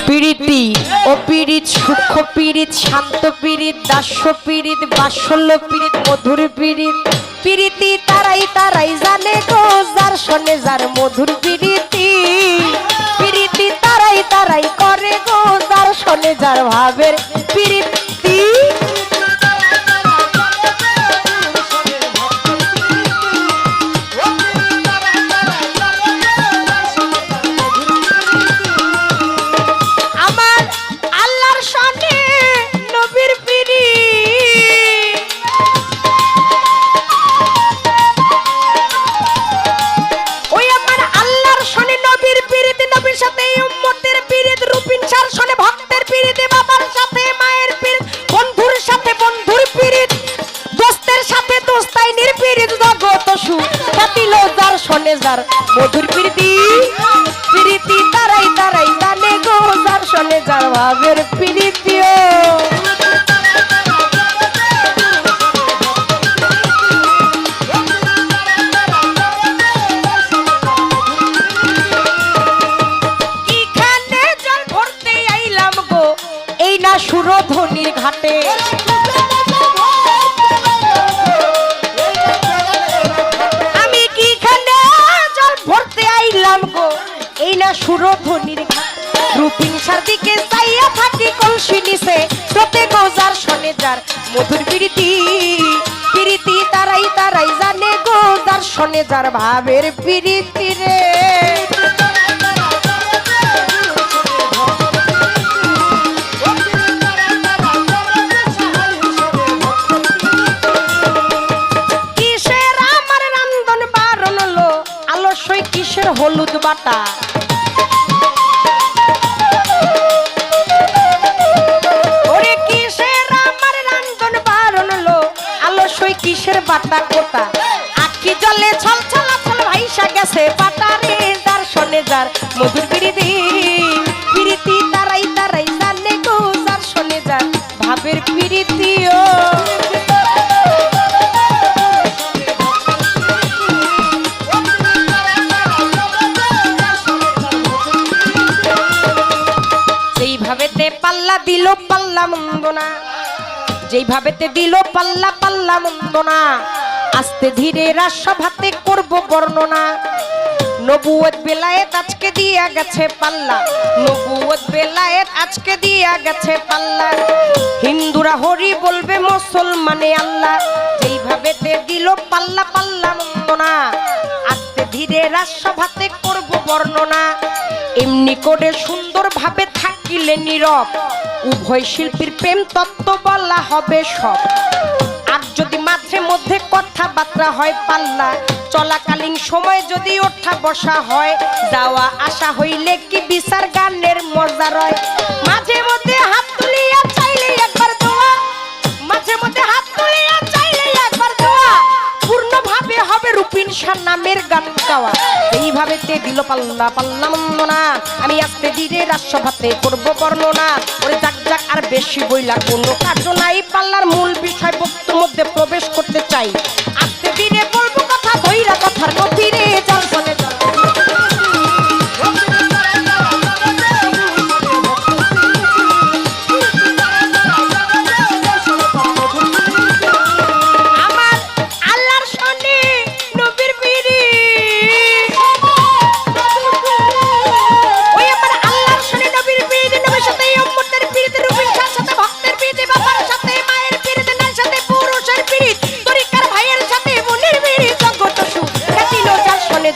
পীড়িতি ও পীড়িত সূক্ষ্ম পীড়িত শান্ত পীড়িত দাস্য পীড়িত বাৎসল্য পীড়িত মধুর পীড়িত পীড়িতি তারাই তারাই জানে গো যার শোনে যার মধুর পীড়িতি পীড়িতি তারাই তারাই করে গো যার শোনে যার ভাবের পীড়িতি যার মধুর প্রীতি প্রীতি তারাই তারাই জানে গো যার শোনে যার ভাবের প্রীতি এখানে জল ভরতে আইলাম গো এই না সুরধনির ঘাটে এই না সুরধনির রূপিন সারদিকে চাইয়া থাকি কলসি নিছে স্রোতে গো যার শোনে যার মধুর প্রীতি প্রীতি তারাই তারাই জানে গো যার শোনে যার ভাবের প্রীতি রে কিসের আমার রান্ধন বারণ লো আলস্যই কিসের হলুদ বাটা কিসের বাটা কোটা আখি জলে ছল ছলা ছল ভাইসা গেছে পাটারে যার শোনে যার মধুর প্রীতি প্রীতি তারাই তারাই জানে গো যার শোনে যার ভাবের প্রীতি ও যেইভাবেতে পাল্লা দিল পাল্লা মন্দ না যেইভাবেতে দিল পাল্লা পাল্লা মন্দ না আস্তে ধীরে রাসভাতে করব বর্ণনা নবুয়ত বেলায়েত আজকে দিয়া গেছে পাল্লা নবুয়ত বেলায়েত আজকে দিয়া গেছে পাল্লা হিন্দুরা হরি বলবে মুসলমানে আল্লাহ যেইভাবেতে দিল পাল্লা পাল্লা মন্দ না আস্তে ধীরে রাসভাতে করব বর্ণনা এমনি করে সুন্দর ভাবে থাকিলে নীরব উভয় শিল্পীর প্রেম তত্ত্ব বলা হবে সব আর যদি মাঝে মধ্যে কথাবার্তা হয় পাল্লা চলাকালীন সময় যদি ওঠা বসা হয় যাওয়া আসা হইলে কি বিচার গানের মজা রয় মাঝে মধ্যে হাত তুলিয়া চাইলে একবার দোয়া মাঝে মধ্যে হাত তুলিয়া চাইলে একবার দোয়া পূর্ণভাবে হবে রূপিন শাহ নামের গান গাওয়া এইভাবে তে দিল পাল্লা পাল্লা মন্দ না আমি আস্তে ধীরে রাসভাতে করব বর্ণনা ওরে যাক যাক আর বেশি বইলা কোনো কার্য নাই পাল্লার মূল বিষয় বস্তুর মধ্যে প্রবেশ করতে চাই আস্তে ধীরে বলবো কথা ধইরা কথার গভীরে যার শোনে যার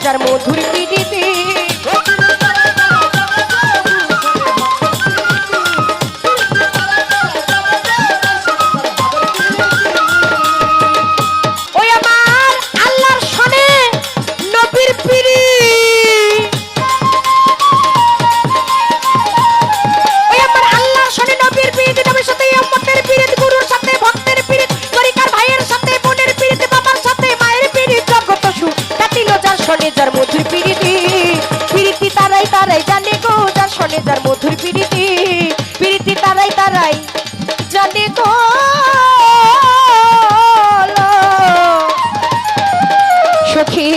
যার মধুর প্রীতি ওই আমার আল্লাহর শোনে নবীর প্রীতি ওই আমার আল্লাহর শোনে নবীর প্রীতি নবীর সাথে উম্মতের প্রীতি গুরুর সাথে ভক্তের প্রীতি তরিকার ভাইয়ের সাথে বোনের প্রীতি বাবার সাথে মায়ের প্রীতি জগত সুখ কাটিল যার শোনে যার মধুর প্রীতি প্রীতি তারাই তারাই জানে গো যার শোনে যার মধুর প্রীতি প্রীতি তারাই তারাই জানে গো সখী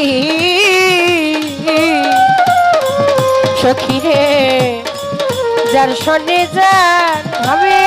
সখী রে যার সনে যান হবে